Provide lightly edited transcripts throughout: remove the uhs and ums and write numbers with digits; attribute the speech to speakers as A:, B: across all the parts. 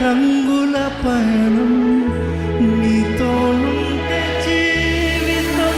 A: రంగుల పయనం నీతో ఉంటే జీవితం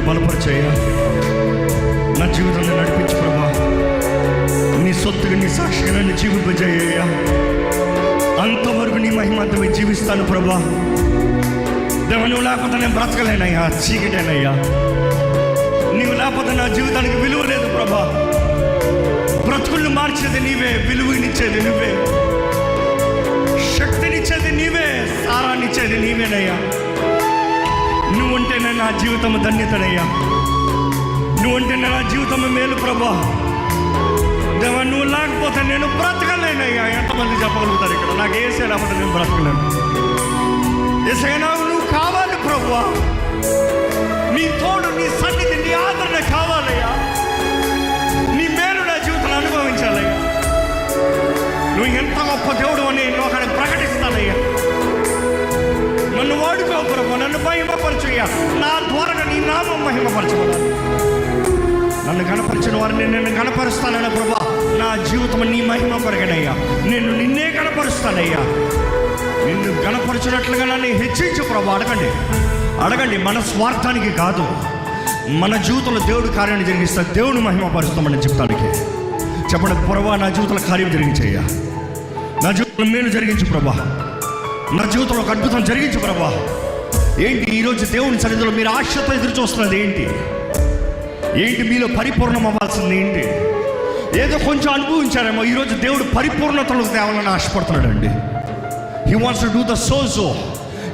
A: బలపరిచేయ్యా, నా జీవితాన్ని నడిపించు ప్రభా. నీ సొత్తుగా నీ సాక్షిగా నన్ను జీవింపజేయ్యా. అంతవరకు నీ మహిమాంతమే జీవిస్తాను ప్రభా. దేవ, నువ్వు లేకపోతే నేను బ్రతకలేనయ్యా, చీకటేనయ్యా. నీవు లేకపోతే నా జీవితానికి విలువ లేదు ప్రభా. బ్రతుకులను మార్చేది నీవే, విలువనిచ్చేది నువ్వే, శక్తినిచ్చేది నీవే, సారాన్నిచ్చేది నీవేనయ్యా. నువ్వుంటేనే నా జీవితం ధన్యతనయ్యా. నువ్వుంటేనే నా జీవితం మేలు ప్రభా. దేవా, నువ్వు లేకపోతే నేను బ్రతకలేనయ్యా. ఎంతమంది చెప్పగలుగుతారు ఇక్కడ? నాకు ఏసే లేకపోతే నేను బ్రతకలేను. ఏసైనా నువ్వు కావాలి ప్రభువా. నీ తోడు, నీ సన్నిధి, నీ ఆదరణ కావాలయ్యా. నీ మేలు నా జీవితాన్ని అనుభవించాలయ్యా. నువ్వు ఎంత గొప్ప దేవుడు అని లోకానికి ప్రకటిస్తానయ్యా. నన్ను వాడుకో ప్రభు, నన్ను మహిమపరచయ్యా. నా ద్వారా నీ నామం మహిమపరచబడాలి. నన్ను కనపరిచిన వారిని నేను కనపరుస్తానన్నా ప్రభా. నా జీవితం నీ మహిమ కొరకనయ్యా. నేను నిన్నే కనపరుస్తానయ్యా. నిన్ను కనపరిచినట్లుగా నన్ను హెచ్చించు ప్రభు. అడగండి. మన స్వార్థానికి కాదు, మన జీవితంలో దేవుడు కార్యాన్ని జరిగిస్తా, దేవుని మహిమపరుస్తామని చెప్తానికి. చెప్పండి ప్రభా, నా జీవితంలో కార్యం జరిగించయ్యా. నా జీవితంలో మేలు జరిగించు ప్రభా. నా జీవితంలో ఒక అద్భుతం జరిగించు ప్రభా. ఏంటి ఈరోజు దేవుని సన్నిధిలో మీరు ఆశతో ఎదురు చూస్తున్నది ఏంటి? మీలో పరిపూర్ణం అవ్వాల్సింది ఏంటి? ఏదో కొంచెం అనుభవించారేమో, ఈరోజు దేవుడు పరిపూర్ణతలోకి తేవాలని ఆశపడుతున్నాడు అండి. He wants to do the so.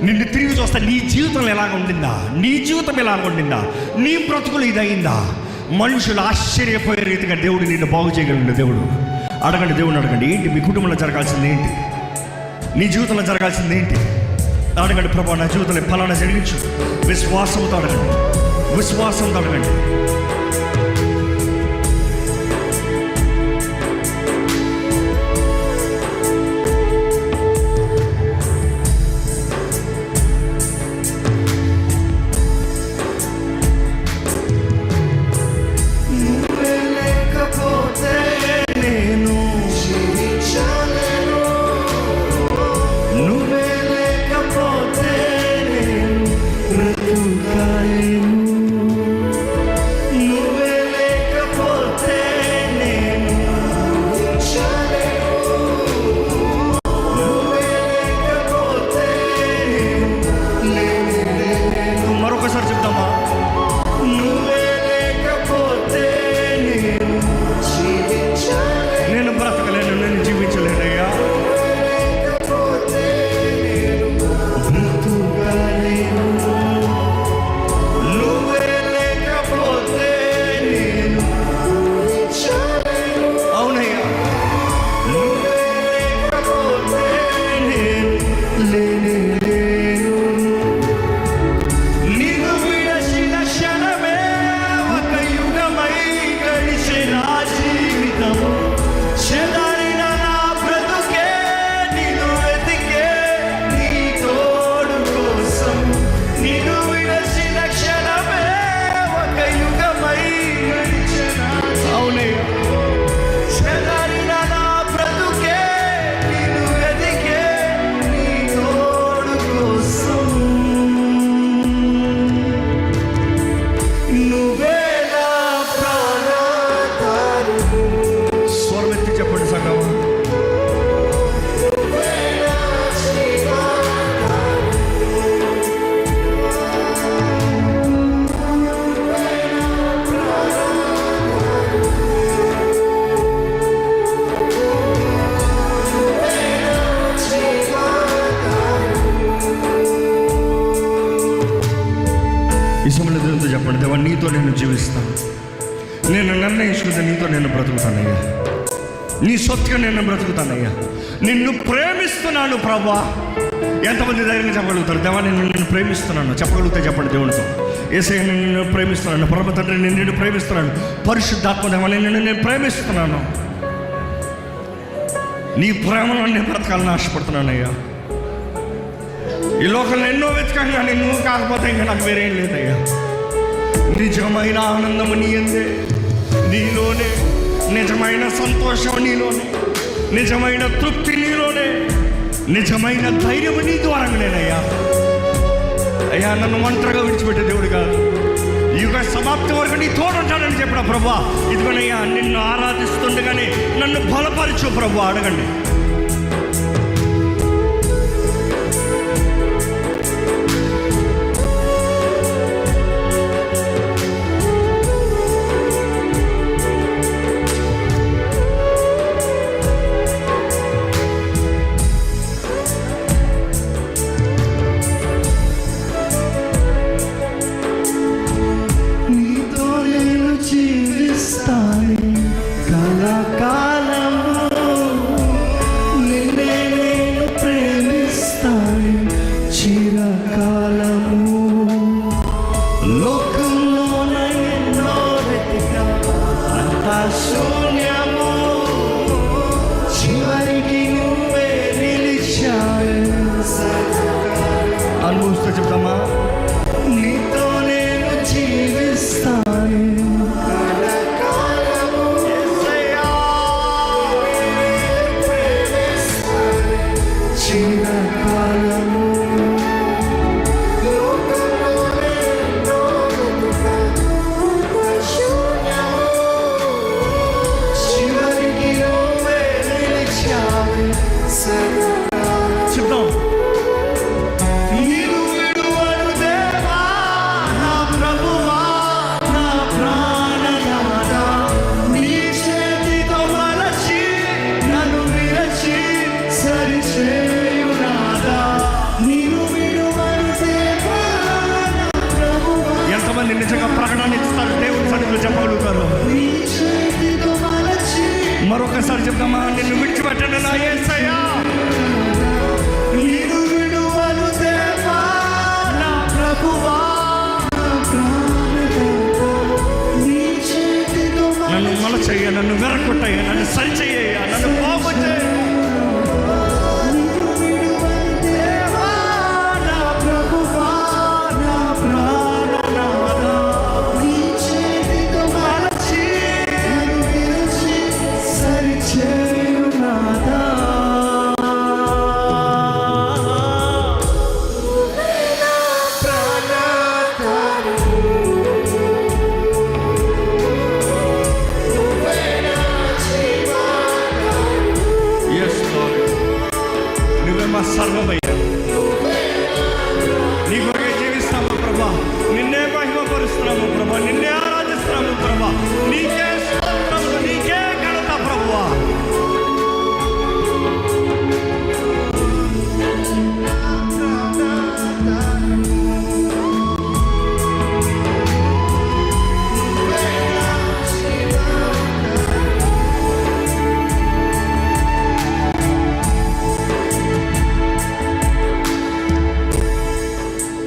A: నిన్ను తిరిగి చూస్తే నీ జీవితం ఎలాగ ఉండిందా? నీ జీవితం ఎలాగ ఉండిందా? నీ బ్రతుకులు ఇదయిందా? మనుషులు ఆశ్చర్యపోయే రీతిగా దేవుడు నిన్ను బాగు చేయగలిగిన దేవుడు. దేవుని అడగండి. ఏంటి మీ కుటుంబంలో జరగాల్సింది ఏంటి? నీ జీవితంలో జరగాల్సింది ఏంటి? అడగండి ప్రభా, నా జీవితంలో ఫలానా జరిగించు. విశ్వాసంతో అడగండి. ఈ సమయంలో దేవునితో చెప్పండి, దేవా నీతో నేను జీవిస్తాను, నేను నిర్ణయించుకుంటే నీతో నేను బ్రతుకుతానయ్యా, నీ సొత్తుగా నేను బ్రతుకుతానయ్యా, నిన్ను ప్రేమిస్తున్నాను ప్రభువా. ఎంతమంది ధైర్యంగా చెప్పగలుగుతారు, దేవా నేను ప్రేమిస్తున్నాను? చెప్పగలిగితే చెప్పండి దేవునితో. యేసయ్య నిన్ను ప్రేమిస్తున్నాను, పరమ తండ్రి నేను నిన్ను ప్రేమిస్తున్నాను, పరిశుద్ధాత్మ దేవా నేను ప్రేమిస్తున్నాను, నీ ప్రేమలో నేను బ్రతకాలని ఆశపడుతున్నానయ్యా. ఈ లోకంలో ఎన్నో వెతకాను కానీ నువ్వు కాకపోతే ఇంకా నాకు వేరేం లేదయ్యా. నిజమైన ఆనందము నీ అందే, నీలోనే నిజమైన సంతోషం నీలోనే, నిజమైన తృప్తి నీలోనే, నిజమైన ధైర్యం నీ ద్వారానేనయ్యా. అయ్యా నన్ను ఒంటరిగా విడిచిపెట్టే దేవుడు కాదు, యుగ సమాప్తి వరకు నీ తోడుంటానని చెప్పిన ప్రభువా. ఇదిగోనయ్యా నిన్ను ఆరాధిస్తుండగానే నన్ను బలపరచు ప్రభువా. అడగండి. అనుభవిస్తూ చెప్తామా, నీతో